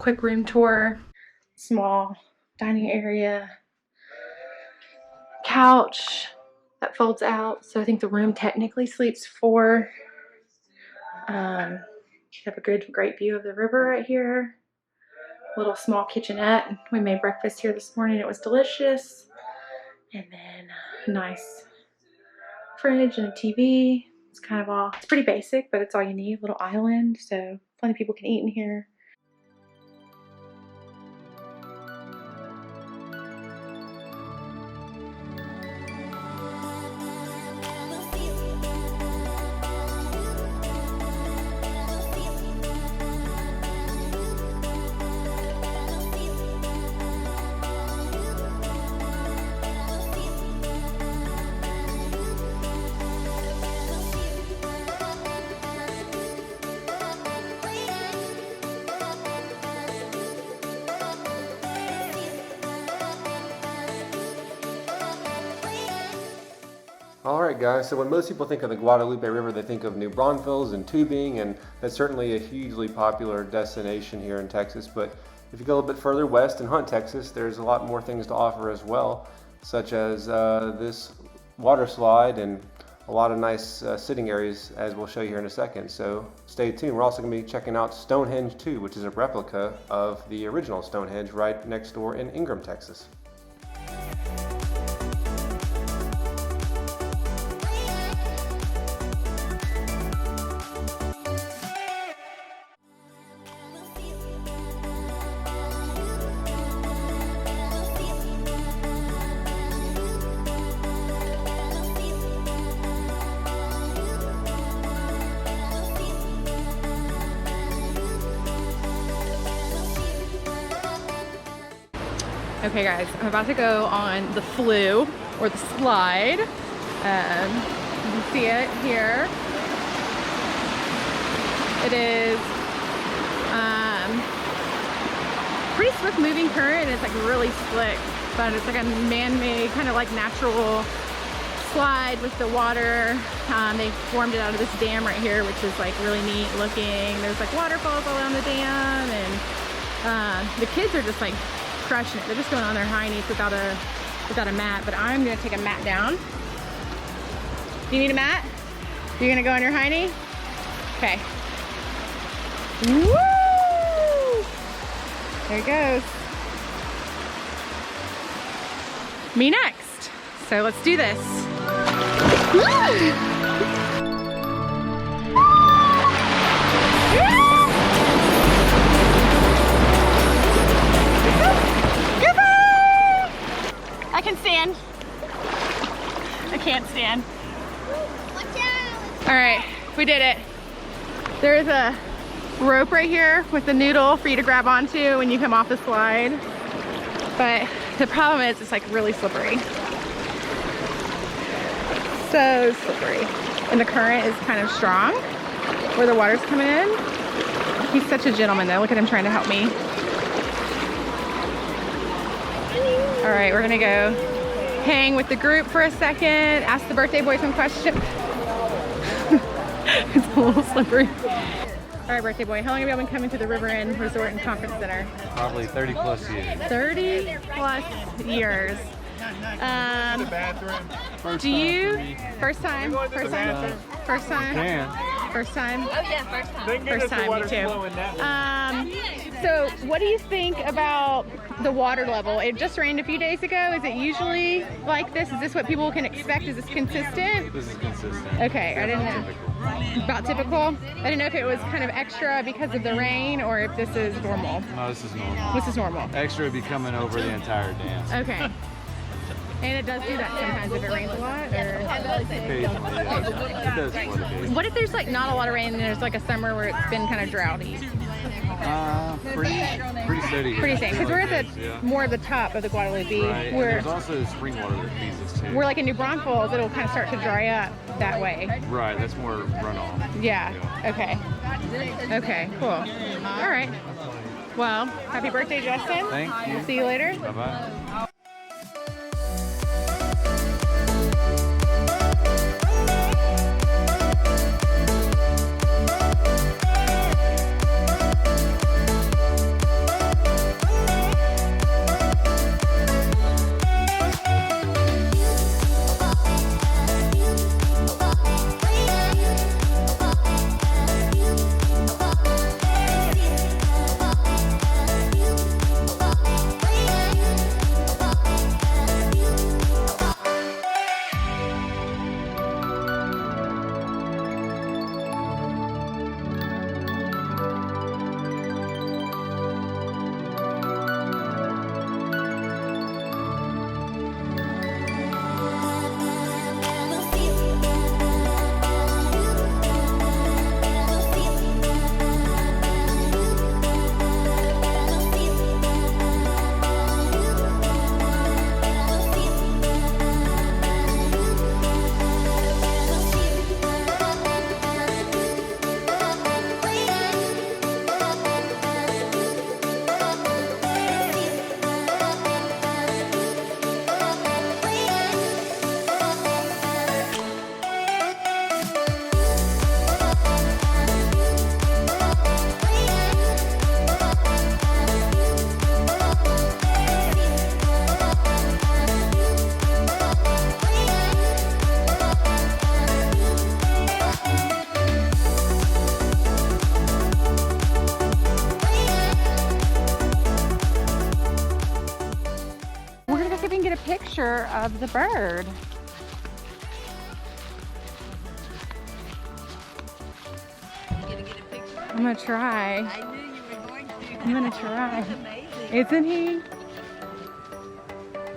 quick room tour. Small dining area. Couch that folds out. So I think the room technically sleeps 4. Have a great view of the river right here. Little small kitchenette. We made breakfast here this morning. It was delicious. And then a nice fridge and a TV. It's kind of all, it's pretty basic, but it's all you need. Little island, so plenty of people can eat in here. Alright guys, so when most people think of the Guadalupe River, they think of New Braunfels and tubing, and that's certainly a hugely popular destination here in Texas. But if you go a little bit further west in Hunt, Texas, there's a lot more things to offer as well, such as this water slide and a lot of nice sitting areas, as we'll show you here in a second. So stay tuned. We're also going to be checking out Stonehenge II, which is a replica of the original Stonehenge right next door in Ingram, Texas. Okay guys, I'm about to go on the flue, or the slide. You can see it here. It is pretty swift moving current, and it's like really slick, but it's like a man-made, kind of like natural slide with the water. They formed it out of this dam right here, which is like really neat looking. There's like waterfalls all around the dam, and the kids are just like crushing it. They're just going on their high knees without a mat, but I'm gonna take a mat down. Do you need a mat? You're gonna go on your high knee? Okay. Woo! There it goes. Me next. So let's do this. Woo! I can stand. I can't stand. Watch out! All right, we did it. There is a rope right here with the noodle for you to grab onto when you come off the slide. But the problem is it's like really slippery. So slippery. And the current is kind of strong where the water's coming in. He's such a gentleman though. Look at him trying to help me. All right, we're gonna go hang with the group for a second, ask the birthday boy some questions. It's a little slippery. All right, birthday boy, how long have you been coming to the River Inn Resort and Conference Center? Probably 30 plus years. 30 plus years. Do you, first time? First time? First time? Can. First time? Oh yeah, first time. First time, me too. So what do you think about the water level? It just rained a few days ago. Is it usually like this? Is this what people can expect? Is this consistent? This is consistent. Okay, I didn't know. Typical. About typical? I didn't know if it was kind of extra because of the rain or if this is normal. No, this is normal. This is normal. Extra would be coming over the entire dance. Okay. And it does do that sometimes if it rains a lot? Or? Occasionally, yeah. It does flood occasionally. What if there's like not a lot of rain and there's like a summer where it's been kind of droughty? Pretty steady. Here. Pretty same, because we're at the Yeah. more of the top of the Guadalupe. Right. And We're there's also spring water that feeds us too. we're like in New Braunfels. It'll kind of start to dry up that way. Right, that's more runoff. Yeah. Okay. Okay. Cool. All right. Well, happy birthday, Justin. Thank you. We'll see you later. Bye bye. picture of the bird. I'm gonna try. I knew you were going to. I'm gonna try. That's amazing. Isn't he?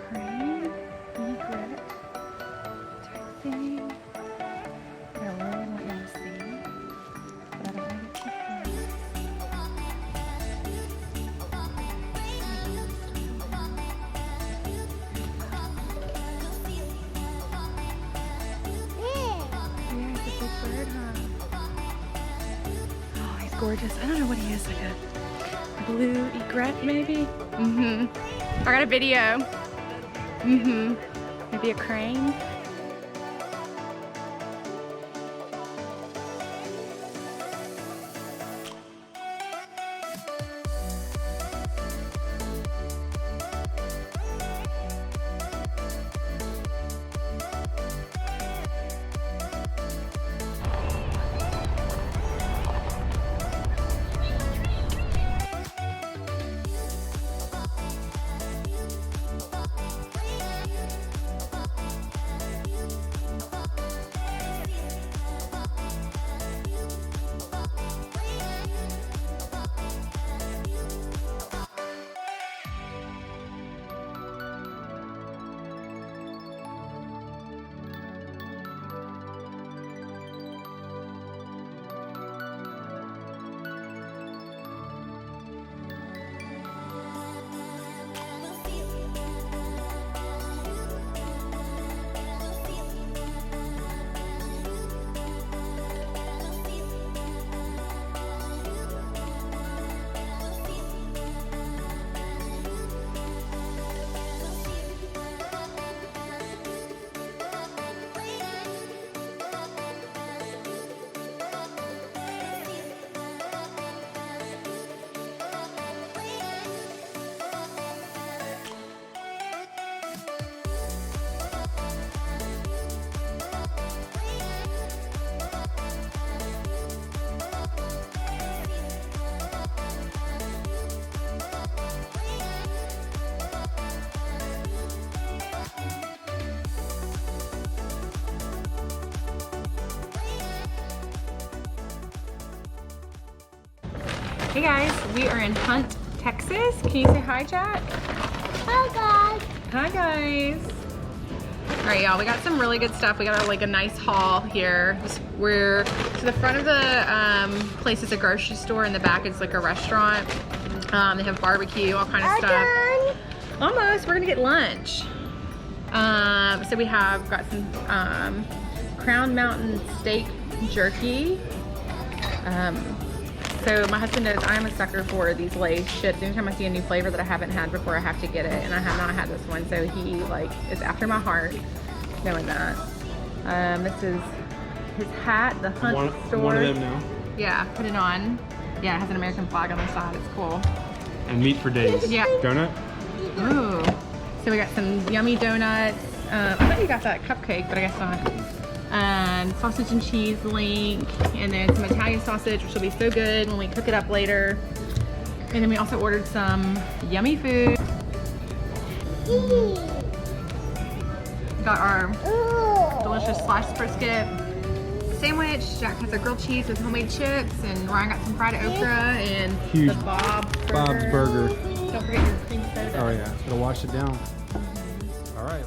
Crane, egret, type thing. I really want you to see, but I don't want it to Yeah, it's a big bird, huh? Oh, he's gorgeous. I don't know what he is, like a blue egret, maybe? I got a video. Maybe a crane. Hey guys, we are in Hunt, Texas. Can you say hi, Jack? Hi guys. Hi guys. All right, y'all, we got some really good stuff. We got like a nice haul here. We're to the front of the place is a grocery store. In the back it's like a restaurant. They have barbecue, all kind of stuff. Almost, we're gonna get lunch. So we have got some Crown Mountain steak jerky. So my husband knows I'm a sucker for these Lay's chips. Anytime I see a new flavor that I haven't had before, I have to get it, and I have not had this one, so he like is after my heart knowing that. This is his hat, the Hunt store. One of them now. Yeah, put it on. Yeah, it has an American flag on the side. It's cool. And meat for days. Yeah. Donut? Ooh. So we got some yummy donuts. I thought you got that cupcake, but I guess not. Sausage and cheese link, and then some Italian sausage, which will be so good when we cook it up later. And then we also ordered some yummy food. Got our delicious sliced brisket sandwich. Jack has a grilled cheese with homemade chips, and Ryan got some fried okra and Huge the Bob's Burger. Don't forget your cream soda. Oh yeah, it'll wash it down. All right.